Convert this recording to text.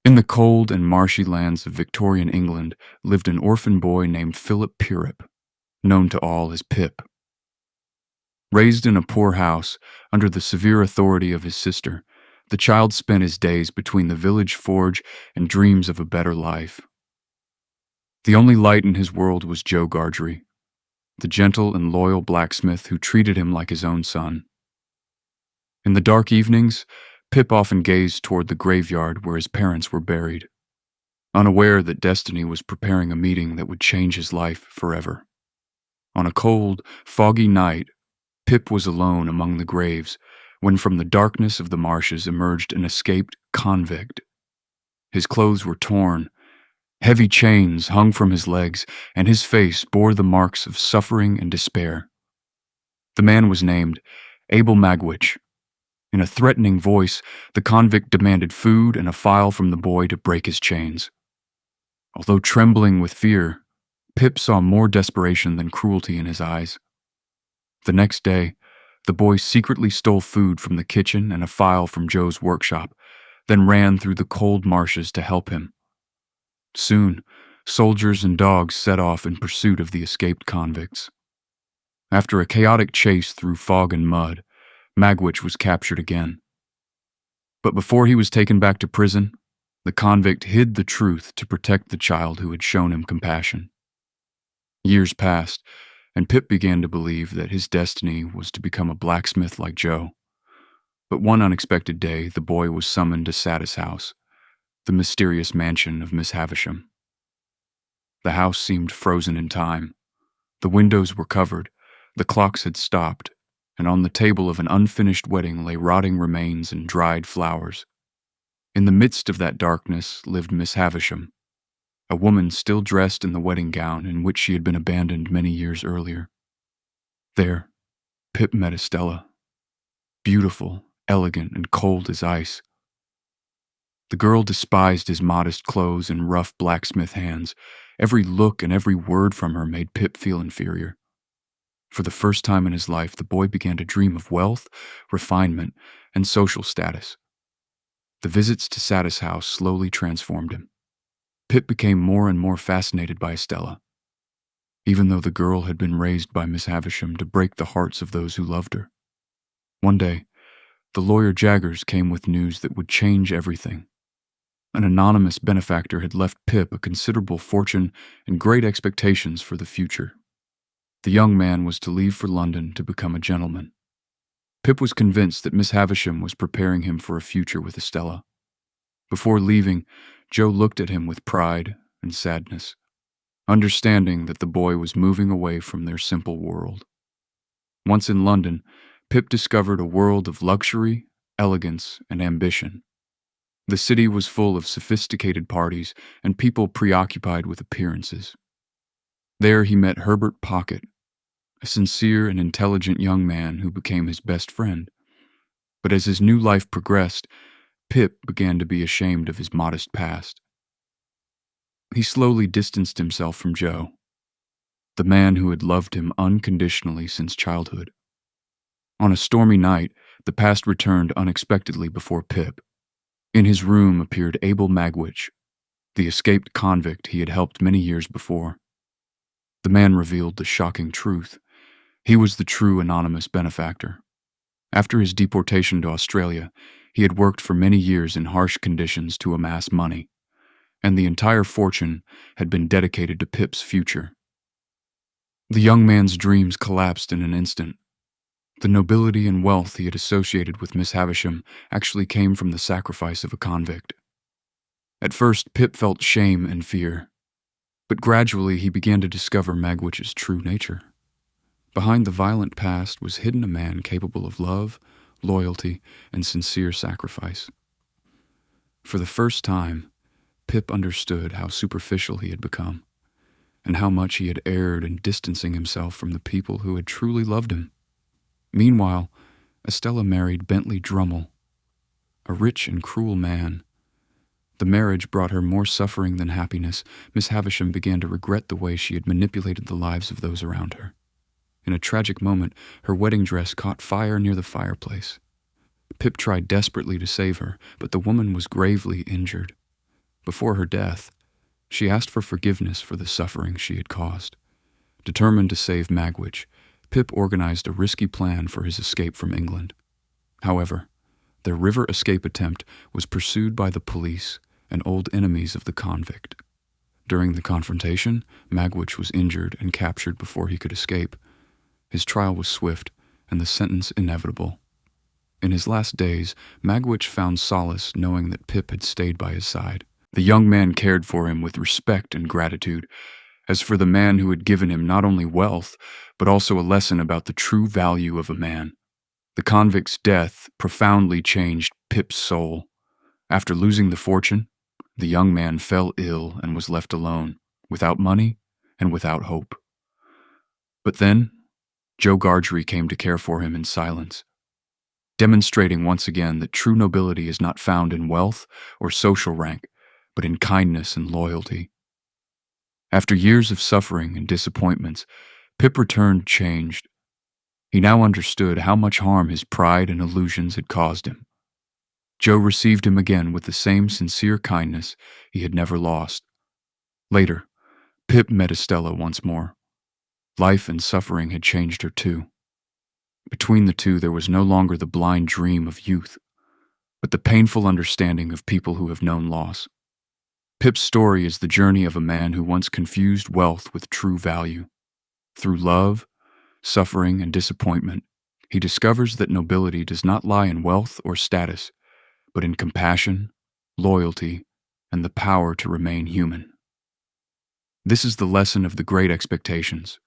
In the cold and marshy lands of Victorian England lived an orphan boy named Philip Pirrip, known to all as Pip. Raised in a poor house, under the severe authority of his sister, the child spent his days between the village forge and dreams of a better life. The only light in his world was Joe Gargery, the gentle and loyal blacksmith who treated him like his own son. In the dark evenings, Pip often gazed toward the graveyard where his parents were buried, unaware that destiny was preparing a meeting that would change his life forever. On a cold, foggy night, Pip was alone among the graves when from the darkness of the marshes emerged an escaped convict. His clothes were torn, heavy chains hung from his legs, and his face bore the marks of suffering and despair. The man was named Abel Magwitch. In a threatening voice, the convict demanded food and a file from the boy to break his chains. Although trembling with fear, Pip saw more desperation than cruelty in his eyes. The next day, the boy secretly stole food from the kitchen and a file from Joe's workshop, then ran through the cold marshes to help him. Soon, soldiers and dogs set off in pursuit of the escaped convicts. After a chaotic chase through fog and mud, Magwitch was captured again. But before he was taken back to prison, the convict hid the truth to protect the child who had shown him compassion. Years passed, and Pip began to believe that his destiny was to become a blacksmith like Joe. But one unexpected day, the boy was summoned to Satis House, the mysterious mansion of Miss Havisham. The house seemed frozen in time. The windows were covered, the clocks had stopped, and on the table of an unfinished wedding lay rotting remains and dried flowers. In the midst of that darkness lived Miss Havisham, a woman still dressed in the wedding gown in which she had been abandoned many years earlier. There, Pip met Estella, beautiful, elegant, and cold as ice. The girl despised his modest clothes and rough blacksmith hands. Every look and every word from her made Pip feel inferior. For the first time in his life, the boy began to dream of wealth, refinement, and social status. The visits to Satis House slowly transformed him. Pip became more and more fascinated by Estella, even though the girl had been raised by Miss Havisham to break the hearts of those who loved her. One day, the lawyer Jaggers came with news that would change everything. An anonymous benefactor had left Pip a considerable fortune and great expectations for the future. The young man was to leave for London to become a gentleman. Pip was convinced that Miss Havisham was preparing him for a future with Estella. Before leaving, Joe looked at him with pride and sadness, understanding that the boy was moving away from their simple world. Once in London, Pip discovered a world of luxury, elegance, and ambition. The city was full of sophisticated parties and people preoccupied with appearances. There he met Herbert Pocket, a sincere and intelligent young man who became his best friend. But as his new life progressed, Pip began to be ashamed of his modest past. He slowly distanced himself from Joe, the man who had loved him unconditionally since childhood. On a stormy night, the past returned unexpectedly before Pip. In his room appeared Abel Magwitch, the escaped convict he had helped many years before. The man revealed the shocking truth. He was the true anonymous benefactor. After his deportation to Australia, he had worked for many years in harsh conditions to amass money, and the entire fortune had been dedicated to Pip's future. The young man's dreams collapsed in an instant. The nobility and wealth he had associated with Miss Havisham actually came from the sacrifice of a convict. At first, Pip felt shame and fear, but gradually he began to discover Magwitch's true nature. Behind the violent past was hidden a man capable of love, loyalty, and sincere sacrifice. For the first time, Pip understood how superficial he had become, and how much he had erred in distancing himself from the people who had truly loved him. Meanwhile, Estella married Bentley Drummle, a rich and cruel man. The marriage brought her more suffering than happiness. Miss Havisham began to regret the way she had manipulated the lives of those around her. In a tragic moment, her wedding dress caught fire near the fireplace. Pip tried desperately to save her, but the woman was gravely injured. Before her death, she asked for forgiveness for the suffering she had caused. Determined to save Magwitch, Pip organized a risky plan for his escape from England. However, their river escape attempt was pursued by the police and old enemies of the convict. During the confrontation, Magwitch was injured and captured before he could escape. His trial was swift, and the sentence inevitable. In his last days, Magwitch found solace knowing that Pip had stayed by his side. The young man cared for him with respect and gratitude, as for the man who had given him not only wealth, but also a lesson about the true value of a man. The convict's death profoundly changed Pip's soul. After losing the fortune, the young man fell ill and was left alone, without money and without hope. But then, Joe Gargery came to care for him in silence, demonstrating once again that true nobility is not found in wealth or social rank, but in kindness and loyalty. After years of suffering and disappointments, Pip returned changed. He now understood how much harm his pride and illusions had caused him. Joe received him again with the same sincere kindness he had never lost. Later, Pip met Estella once more. Life and suffering had changed her too. Between the two, there was no longer the blind dream of youth, but the painful understanding of people who have known loss. Pip's story is the journey of a man who once confused wealth with true value. Through love, suffering, and disappointment, he discovers that nobility does not lie in wealth or status, but in compassion, loyalty, and the power to remain human. This is the lesson of the Great Expectations.